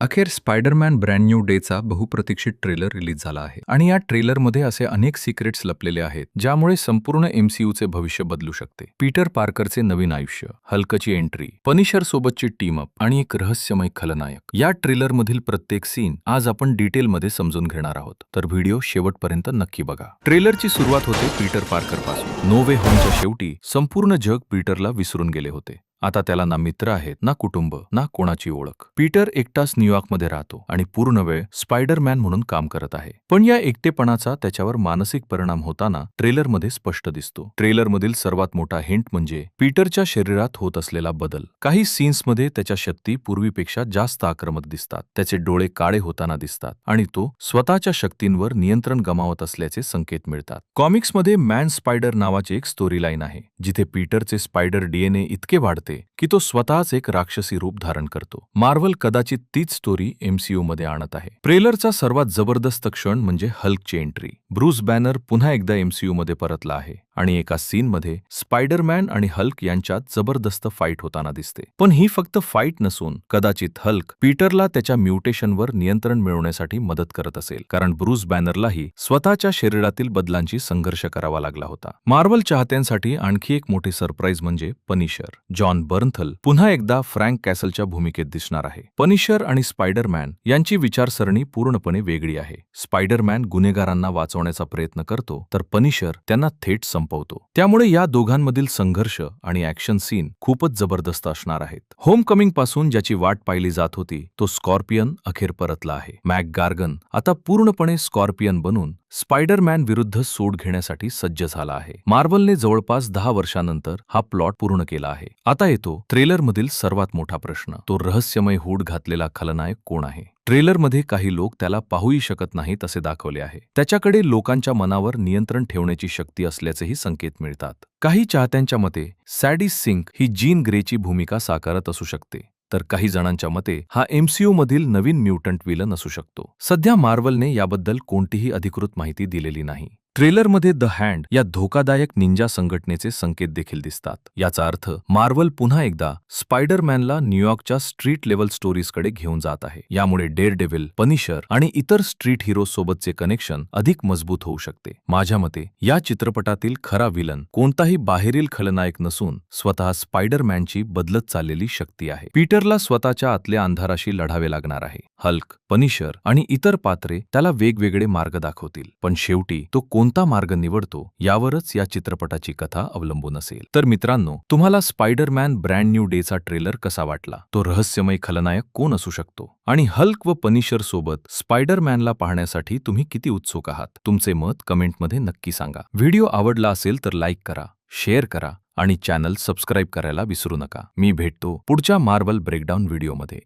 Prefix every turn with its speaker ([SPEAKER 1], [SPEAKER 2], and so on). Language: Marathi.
[SPEAKER 1] अखेर स्पायडरमॅन ब्रँड न्यू डेचा बहुप्रतीक्षित ट्रेलर रिलीज झाला आहे आणि या ट्रेलरमध्ये असे अनेक सिक्रेट्स लपलेले आहेत ज्यामुळे संपूर्ण एमसीयूचे भविष्य बदलू शकते. पीटर पार्करचे नवीन आयुष्य, हल्कची एंट्री, पनिशर सोबतची टीम अप आणि एक रहस्यमय खलनायक. या ट्रेलरमधील प्रत्येक सीन आज आपण डिटेलमध्ये समजून घेणार आहोत, तर व्हिडिओ शेवटपर्यंत नक्की बघा. ट्रेलरची सुरुवात होते पीटर पार्कर पासून. नो वे होमच्या शेवटी संपूर्ण जग पीटरला विसरून गेले होते. आता त्याला ना मित्र आहेत, ना कुटुंब, ना कोणाची ओळख. पीटर एकटाच न्यूयॉर्कमध्ये राहतो आणि पूर्ण वेळ स्पायडरमॅन म्हणून काम करत आहे. पण या एकटेपणाचा त्याच्यावर मानसिक परिणाम होताना ट्रेलरमध्ये स्पष्ट दिसतो. ट्रेलरमधील सर्वात मोठा हिंट म्हणजे पीटरच्या शरीरात होत असलेला बदल. काही सीन्समध्ये त्याच्या शक्ती पूर्वीपेक्षा जास्त आक्रमक दिसतात. त्याचे डोळे काळे होताना दिसतात आणि तो स्वतःच्या शक्तींवर नियंत्रण गमावत असल्याचे संकेत मिळतात. कॉमिक्समध्ये मॅन स्पायडर नावाची एक स्टोरी लाईन आहे, जिथे पीटरचे स्पायडर डीएनए इतके वाढते की तो स्वतःच एक राक्षसी रूप धारण करतो. मार्वल कदाचित तीच स्टोरी एमसीयू मध्ये आणत आहे. ट्रेलरचा सर्वात जबरदस्त क्षण म्हणजे हल्कची एंट्री. ब्रूस बॅनर पुन्हा एकदा एमसीयू मध्ये परतला आहे आणि एका सीनमध्ये स्पायडरमॅन आणि हल्क यांच्यात जबरदस्त फाईट होताना दिसते. पण ही फक्त फाईट नसून कदाचित हल्क पीटरला त्याच्या म्युटेशनवर नियंत्रण मिळवण्यासाठी मदत करत असेल, कारण ब्रूस बॅनरलाही स्वतःच्या शरीरातील बदलांची संघर्ष करावा लागला होता. मार्वल चाहत्यांसाठी आणखी एक मोठी सरप्राईज म्हणजे पनिशर. जॉन बर्नथल पुन्हा एकदा फ्रँक कॅसलच्या भूमिकेत दिसणार आहे. पनिशर आणि स्पायडरमॅन यांची विचारसरणी पूर्णपणे वेगळी आहे. स्पायडरमॅन गुन्हेगारांना वाचवण्याचा प्रयत्न करतो, तर पनिशर त्यांना थेट संपवतो. त्यामुळे या दोघांमधील संघर्ष आणि ॲक्शन सीन खूपच जबरदस्त असणार आहेत. होमकमिंग पासून ज्याची वाट पाहिली जात होती, तो स्कॉर्पियन अखेर परतला आहे. मॅक गार्गन आता पूर्णपणे स्कॉर्पियन बनून स्पायडरमॅन विरुद्ध सूड घेण्यासाठी सज्ज झाला आहे. मार्वलने जवळपास 10 वर्षांनंतर हा प्लॉट पूर्ण केला आहे. आता येतो ट्रेलरमधील सर्वात मोठा प्रश्न, तो रहस्यमय हूड घातलेला खलनायक कोण आहे? ट्रेलरमध्ये काही लोक त्याला पाहूही शकत नाहीत असे दाखवले आहे. त्याच्याकडे लोकांच्या मनावर नियंत्रण ठेवण्याची शक्ती असल्याचेही संकेत मिळतात. काही चाहत्यांच्या मते सॅडी सिंक ही जीन ग्रेची भूमिका साकारत असू शकते, तर काही जणांच्या मते हा एमसीयू मधील नवीन म्युटंट विलन असू शकतो. सध्या मार्वलने याबद्दल कोणतीही अधिकृत माहिती दिलेली नाही. ट्रेलरमध्ये द हँड या धोकादायक निंजा संघटनेचे संकेत देखील दिसतात. याचा अर्थ मार्वल पुन्हा एकदा स्पायडरमॅनला न्यूयॉर्कच्या स्ट्रीट लेव्हल स्टोरीजकडे घेऊन जात आहे. यामुळे डेअरडेव्हिल, पनिशर आणि इतर स्ट्रीट हिरो सोबतचे कनेक्शन अधिक मजबूत होऊ शकते. माझ्या मते या चित्रपटातील खरा विलन कोणताही बाहेरील खलनायक नसून स्वतः स्पायडरमॅनची बदलत चाललेली शक्ती आहे. पीटरला स्वतःच्या आतल्या अंधाराशी लढावे लागणार आहे. हल्क, पनिशर आणि इतर पात्रे त्याला वेगवेगळे मार्ग दाखवतील, पण शेवटी तो कोणता मार्ग निवडतो यावरच या चित्रपटाची कथा अवलंबून असेल. तर मित्रांनो, तुम्हाला स्पायडरमॅन ब्रँड न्यू डेचा ट्रेलर कसा वाटला? तो रहस्यमय खलनायक कोण असू शकतो? आणि हल्क व पनिशर सोबत स्पायडरमॅनला पाहण्यासाठी तुम्ही किती उत्सुक आहात? तुमचे मत कमेंटमध्ये नक्की सांगा. व्हिडिओ आवडला असेल तर लाईक करा, शेअर करा आणि चॅनल सबस्क्राईब करायला विसरू नका. मी भेटतो पुढच्या मार्वल ब्रेकडाऊन व्हिडिओमध्ये.